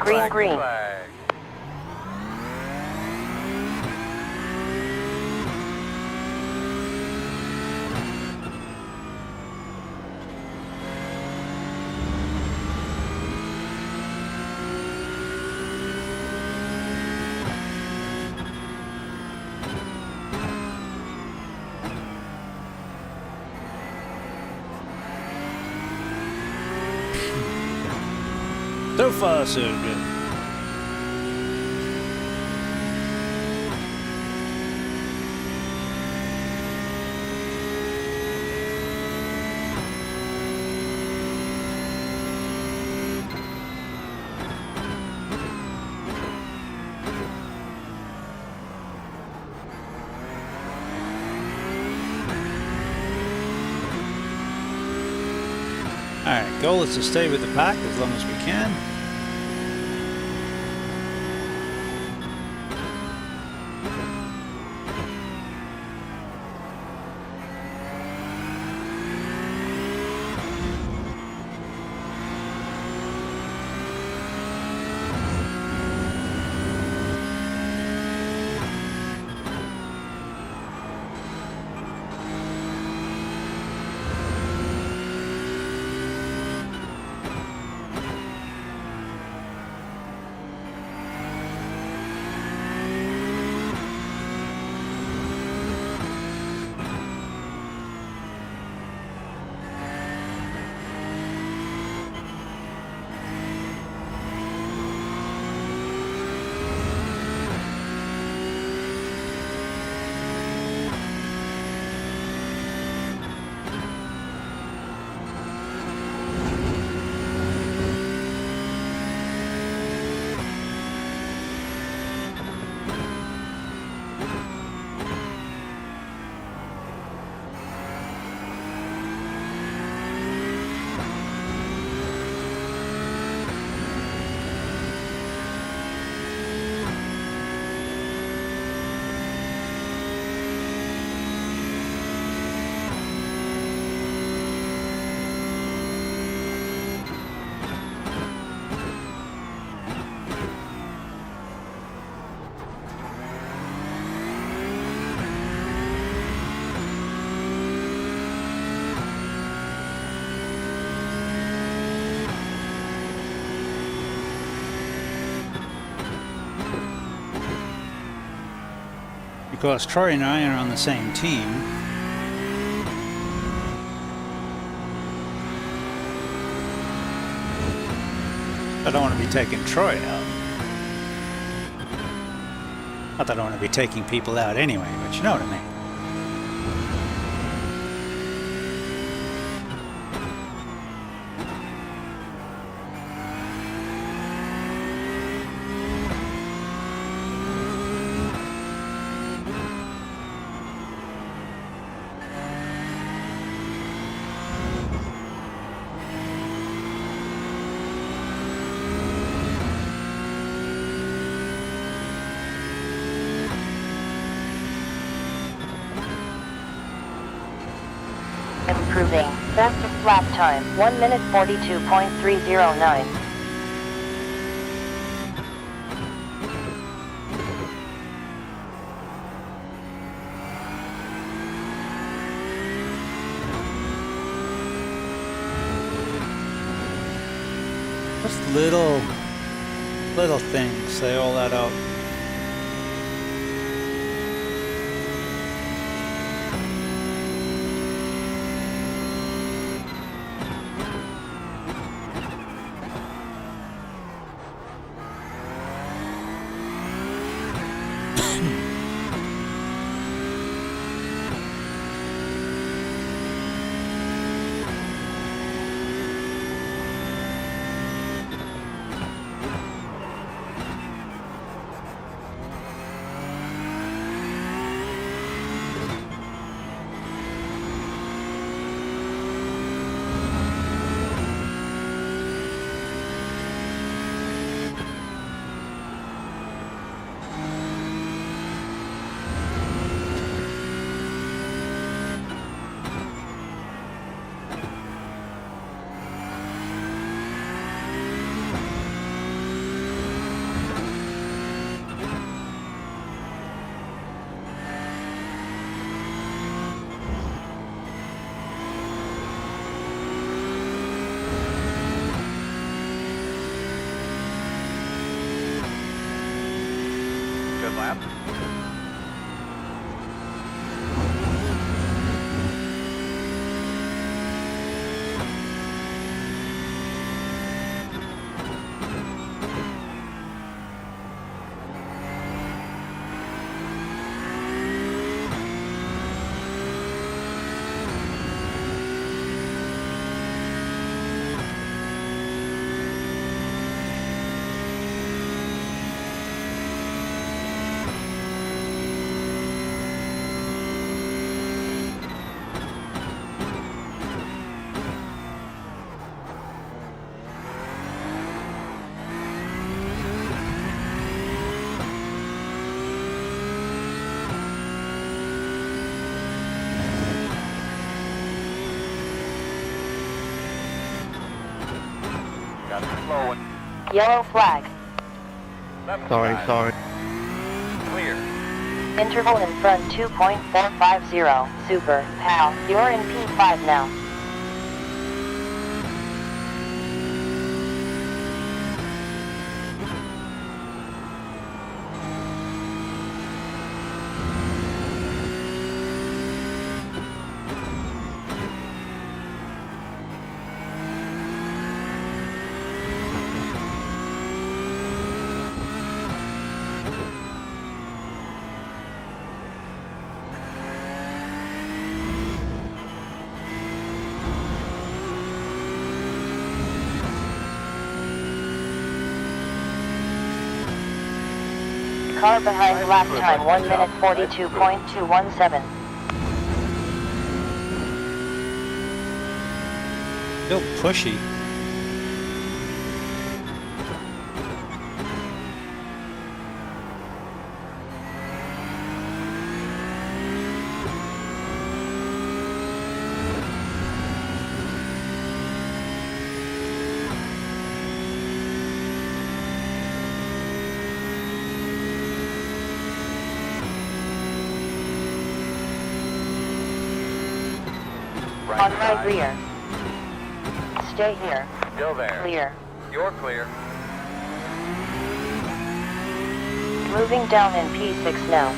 Green, green. So far, so good. Alright, goal is to stay with the pack as long as we can. Because Troy and I are on the same team. I don't want to be taking Troy out. Not that I don't want to be taking people out anyway, but you know what I mean. Improving. Fastest lap time, 1 minute 42.309. Just little things, they all add up. Yellow flag. Sorry. Clear. Interval in front 2.450. Super, pal. You're in P5 now. Car behind lap time 1 minute 42.217. Still pushy. On right rear. Stay here. Still there. Clear. You're clear. Moving down in P6 now.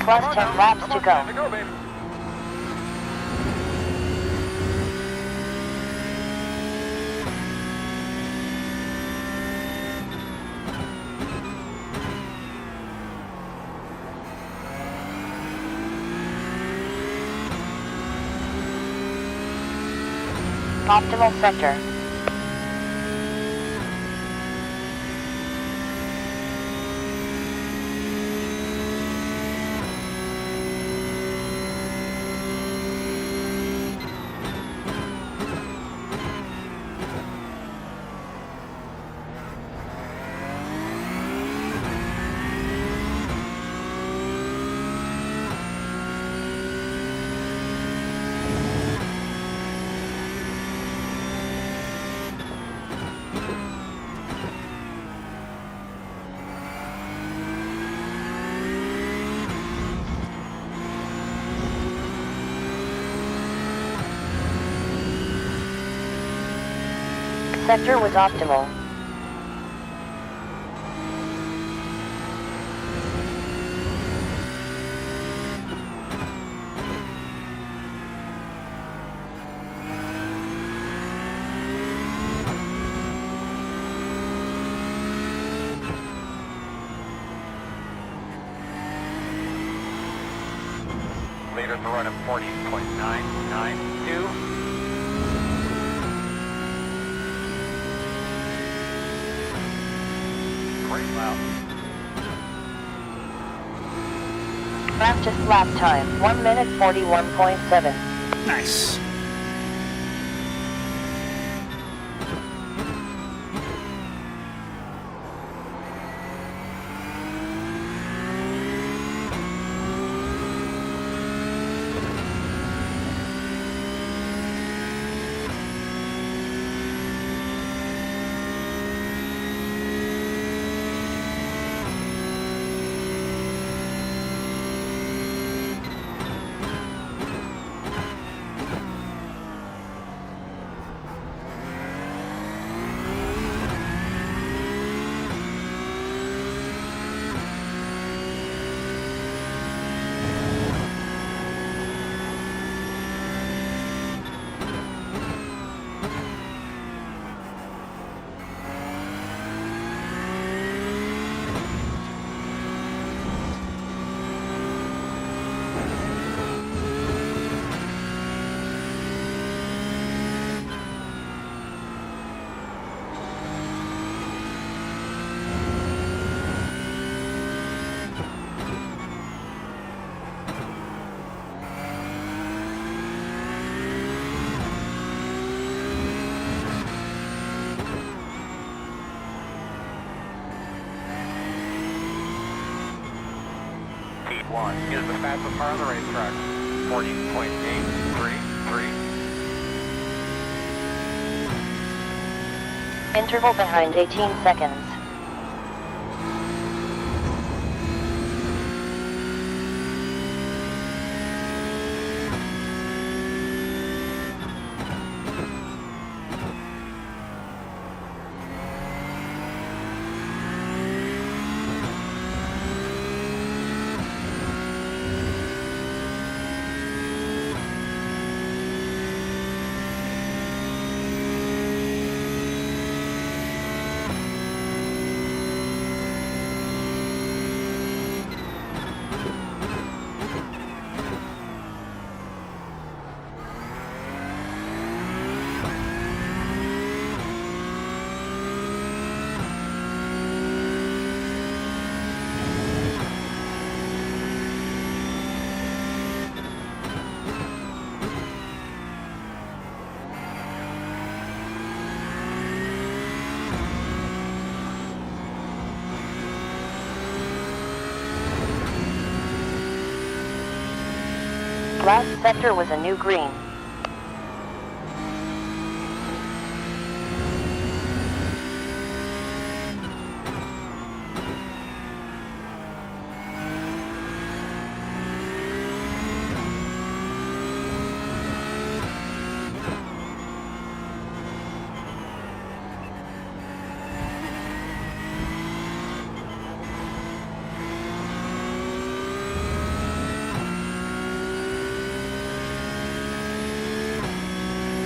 Plus 10 laps to go. Time to go, baby. Optimal sector. Sector was optimal. Leader for run of 40.992. Great, wow. Fastest lap time 1 minute 41.7. Nice. 1. He is the fastest car on the racetrack. 40.833. Interval behind 18 seconds. Last sector was a new green.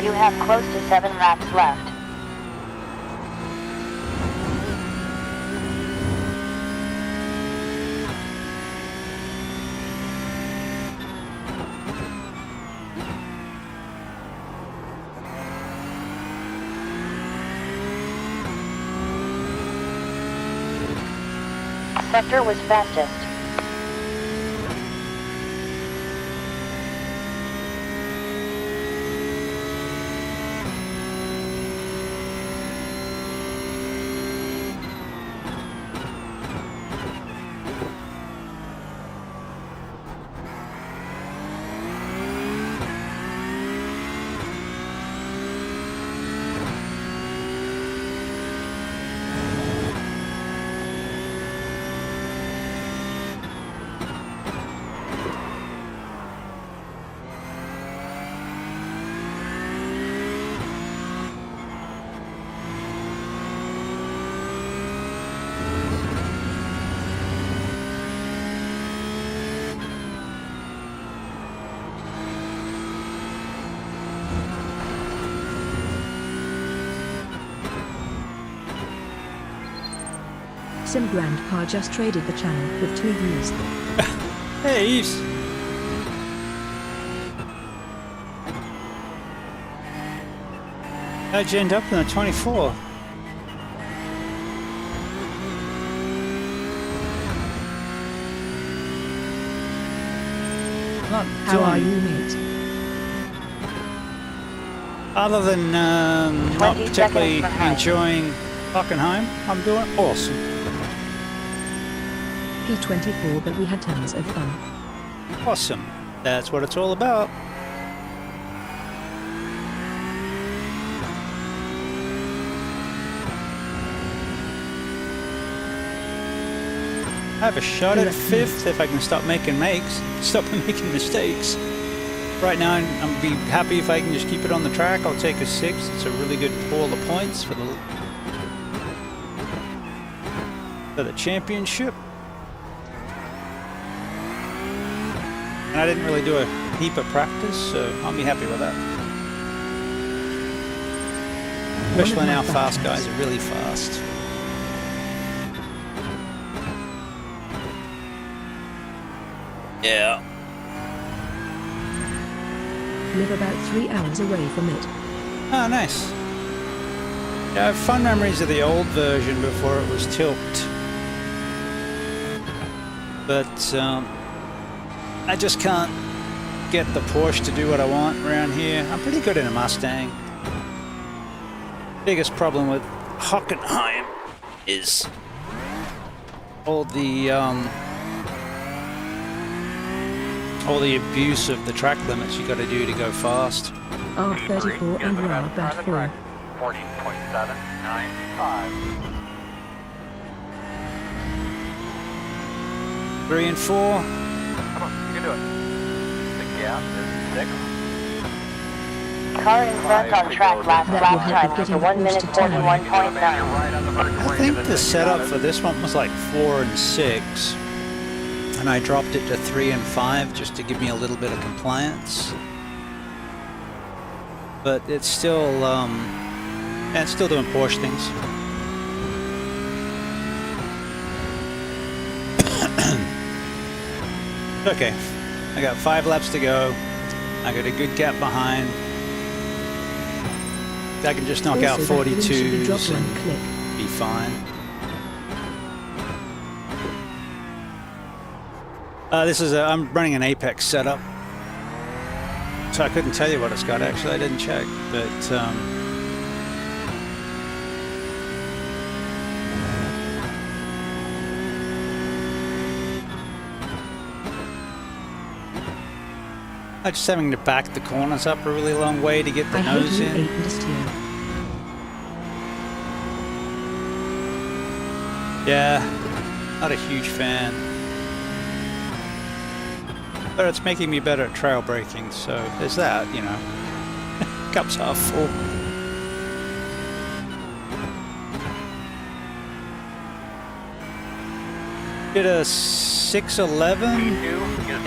You have close to 7 laps left. Sector was fastest. Sim Grandpa just traded the channel with 2 views. Hey, Eves. How'd you end up in the 24? Not How are doing- you, mate? Other than not 20 particularly seconds behind. enjoying Hockenheim, I'm doing awesome. P24, but we had tons of fun. Awesome. That's what it's all about. I have a shot at 5th if I can stop making mistakes. Right now, I'd be happy if I can just keep it on the track. I'll take a 6th. It's a really good pool of points for the championship. And I didn't really do a heap of practice, so I'll be happy with that. Especially now, fast guys are really fast. Yeah. Live about 3 hours away from it. Oh, nice. Yeah, I have fun memories of the old version before it was tilted. But I just can't get the Porsche to do what I want around here. I'm pretty good in a Mustang. Biggest problem with Hockenheim is all the all the abuse of the track limits you got to do to go fast. R34 and rail bad 4. 14.795. 3 and 4. Come on, you can do it. The gap is 6. Car in front on track last That lap will help time with was a getting 1 minute boosted time. 41.9. Right on the verge of I wing think to the six. setup for this one was like 4 and 6. And I dropped it to 3 and 5 just to give me a little bit of compliance. But it's still, yeah, it's still doing Porsche things. Okay, I got 5 laps to go. I got a good gap behind. I can just knock out Also, that link should be 42s dropped one and click. be fine. This is I'm running an Apex setup, so I couldn't tell you what it's got. Actually, I didn't check, but I'm just having to back the corners up a really long way to get the I nose hate in. U8 and steer. Yeah, not a huge fan. But it's making me better at trail braking, so there's that, you know. Cup's half full. Did a 611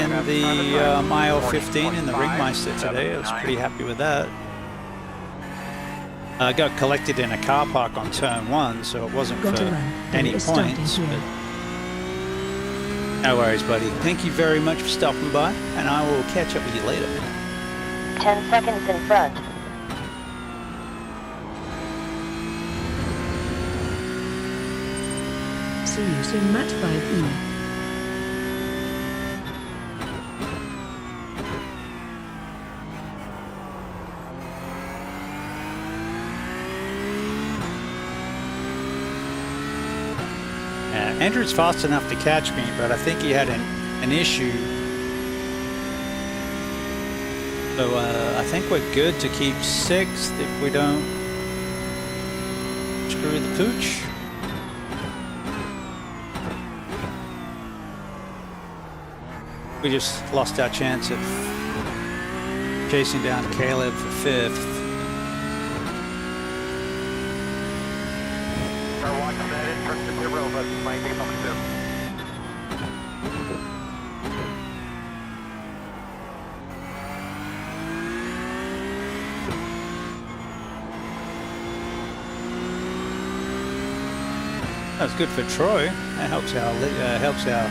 in the mile 15 in the Ringmeister today. I was pretty happy with that. I got collected in a car park on turn 1, so it wasn't Got for to run. any It's starting points. here. But no worries, buddy. Thank you very much for stopping by, and I will catch up with you later. 10 seconds in front. See you soon, Matt 5E. Andrew's fast enough to catch me, but I think he had an issue. So I think we're good to keep 6th if we don't screw the pooch. We just lost our chance at chasing down Caleb for 5th. Start watching that entrance to the road, but might be coming soon. That's good for Troy. That helps our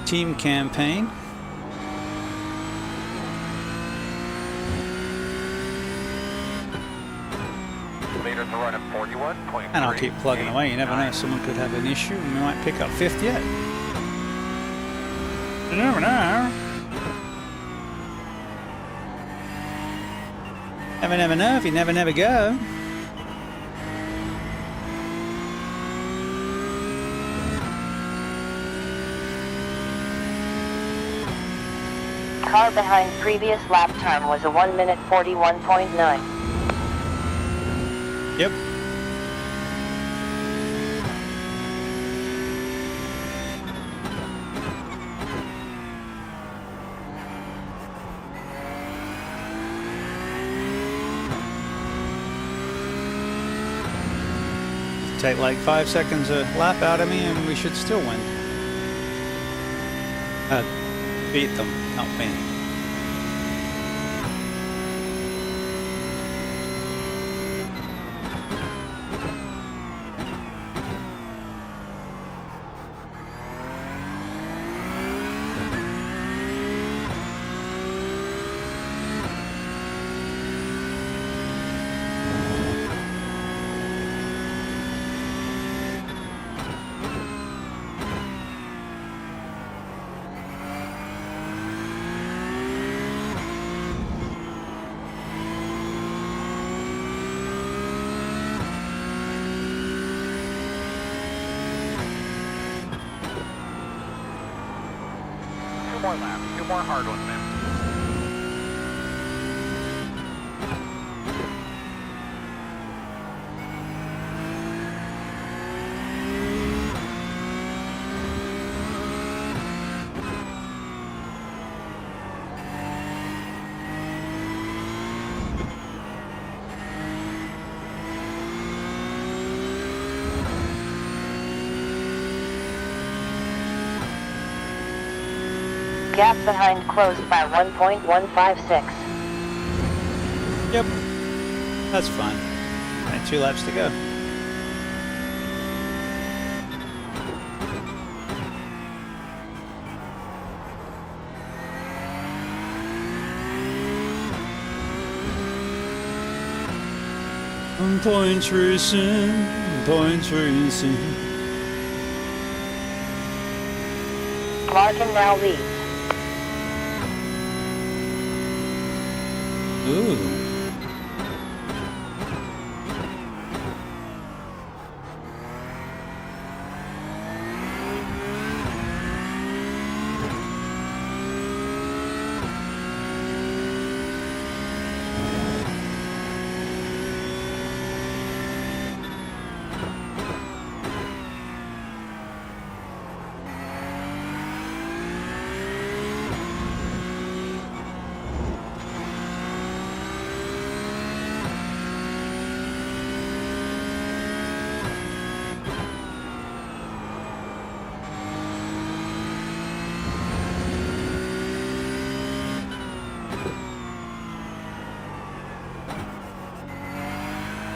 team campaign. Leaders are running 41.3. And I'll keep plugging away. You never know, someone could have an issue and we might pick up 5th yet. You never know. Never know if you never go. Car behind previous lap time was a 1 minute 41.9. Yep. Take like 5 seconds a lap out of me and we should still win. Beat them, not win. more laps. 2 more hard ones, man. Gap behind closed by 1.156. Yep. That's fine. And 2 laps to go. Points racing, points racing. Larkin now leads. Ooh.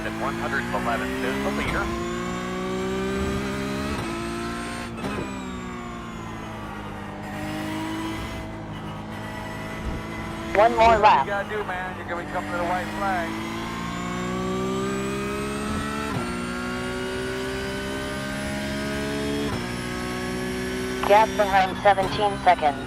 At 111 is the leader. One more What you lap. gotta do, man? You're gonna be coming to the white flag. Gap behind 17 seconds.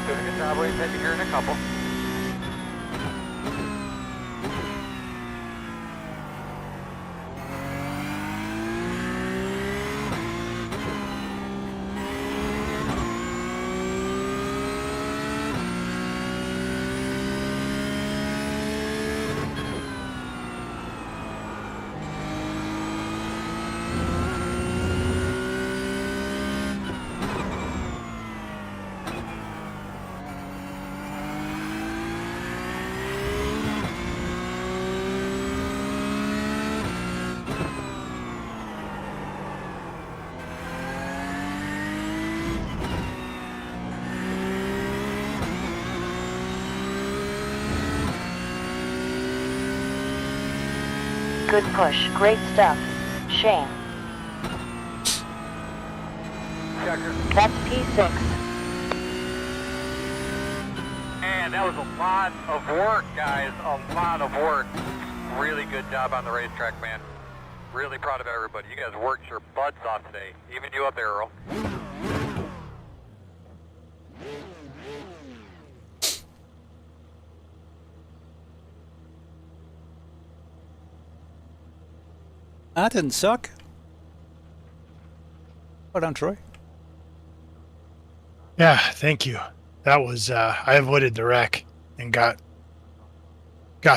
Doing a good job, race heading here in a couple. Good push. Great stuff. Shane. Checker. That's P6. Man, that was a lot of work, guys. A lot of work. Really good job on the racetrack, man. Really proud of everybody. You guys worked your butts off today. Even you up there, Earl. That didn't suck. Well done, Troy. Yeah, thank you. That was I avoided the wreck and got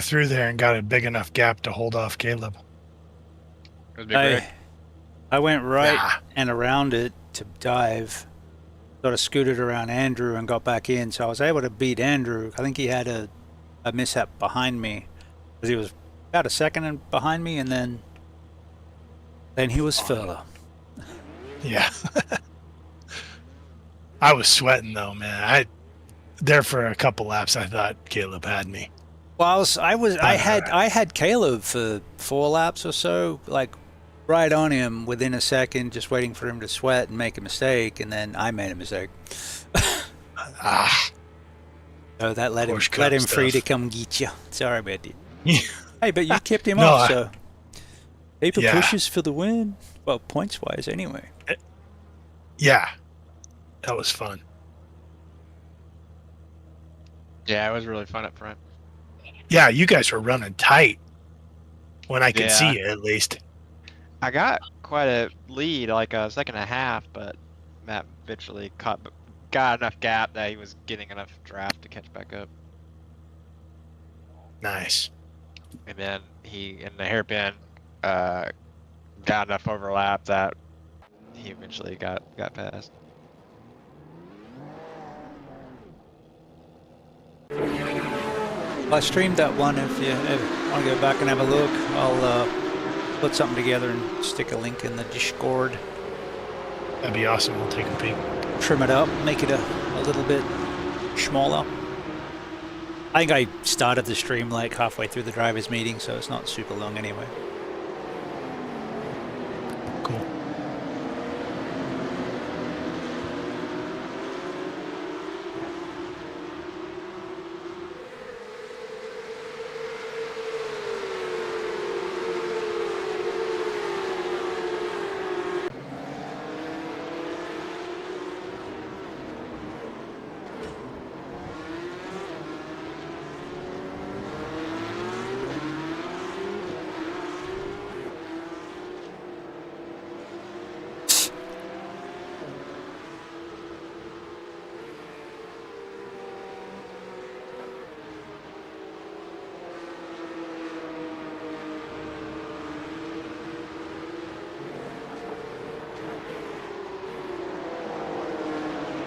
through there and got a big enough gap to hold off Caleb. It was a big wreck. I went right Yeah. and around it to dive. Sort of scooted around Andrew and got back in, so I was able to beat Andrew. I think he had a mishap behind me, because he was about a second behind me, and then he was further. Yeah. I was sweating though, man. There for a couple laps. I thought Caleb had me. Well, I had Caleb for 4 laps or so, like right on him within a second, just waiting for him to sweat and make a mistake, and then I made a mistake. So that let him free to come get you. Sorry about that. Hey, but you kept him off, so paper pushes for the win. Well, points wise, anyway. Yeah, that was fun. Yeah, it was really fun up front. Yeah, you guys were running tight when I could see you, at least. I got quite a lead, like a second and a half, but Matt eventually got enough gap that he was getting enough draft to catch back up. Nice. And then he, in the hairpin, got enough overlap that he eventually got past. I streamed that one. If you want to go back and have a look, I'll put something together and stick a link in the Discord. That'd be awesome. We'll take a peek. Trim it up, make it a little bit smaller. I think I started the stream like halfway through the drivers' meeting, so it's not super long anyway. Cool.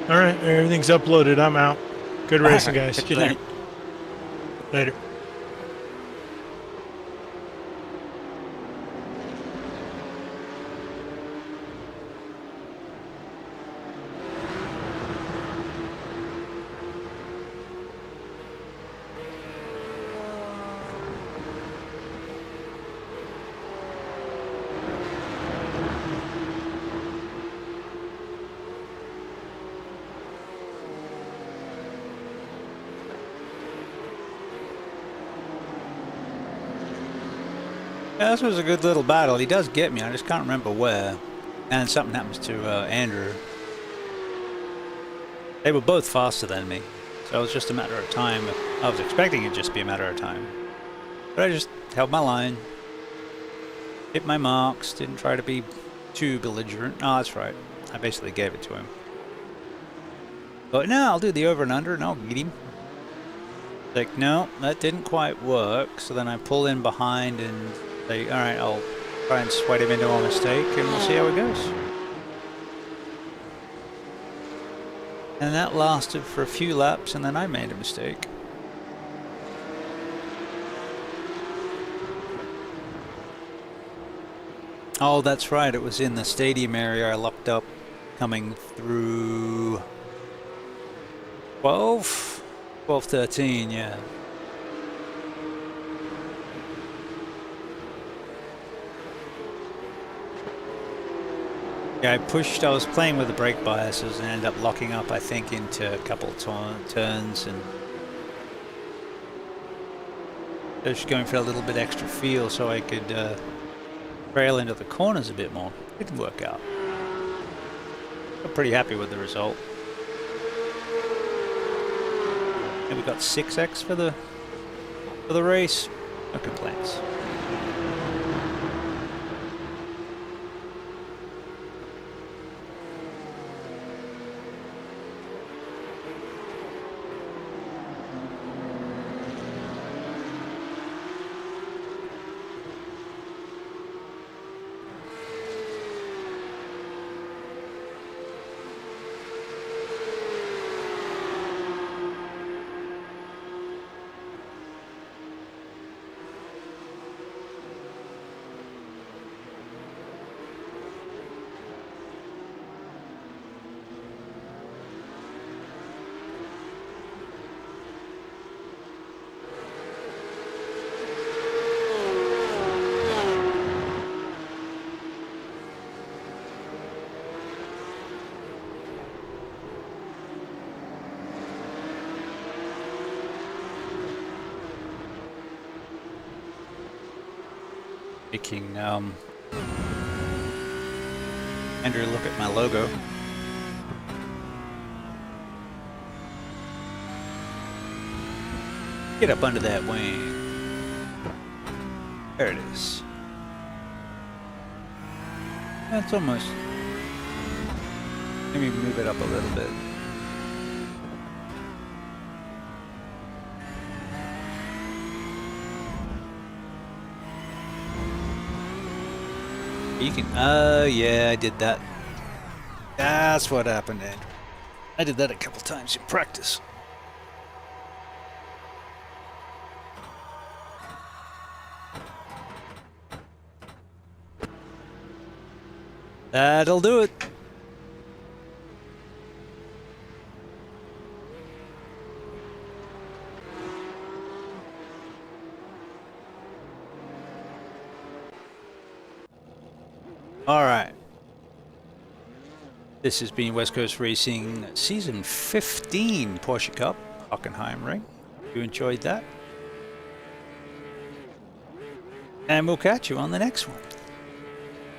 All right, everything's uploaded. I'm out. Good racing, guys. Catch you later. Later. Yeah, this was a good little battle. He does get me. I just can't remember where. And something happens to Andrew. They were both faster than me, so it was just a matter of time. I was expecting it just be a matter of time. But I just held my line. Hit my marks. Didn't try to be too belligerent. Oh, that's right. I basically gave it to him. But no, I'll do the over and under and I'll beat him. Like, no, that didn't quite work. So then I pull in behind and say, all right, I'll try and sweat him into a mistake and we'll see how it goes. And that lasted for a few laps and then I made a mistake. Oh, that's right. It was in the stadium area I locked up coming through 12, 13, yeah. Yeah, I was playing with the brake biases and ended up locking up, I think, into a couple turns and just going for a little bit extra feel so I could trail into the corners a bit more. It didn't work out. I'm pretty happy with the result. And we got 6x for the race. No complaints. Making Andrew look at my logo. Get up under that wing. There it is. That's almost. Let me move it up a little bit. You can. Oh, yeah, I did that. That's what happened, Andrew. I did that a couple times in practice. That'll do it. All right. This has been West Coast Racing Season 15 Porsche Cup, Hockenheim ring. You enjoyed that? And we'll catch you on the next one.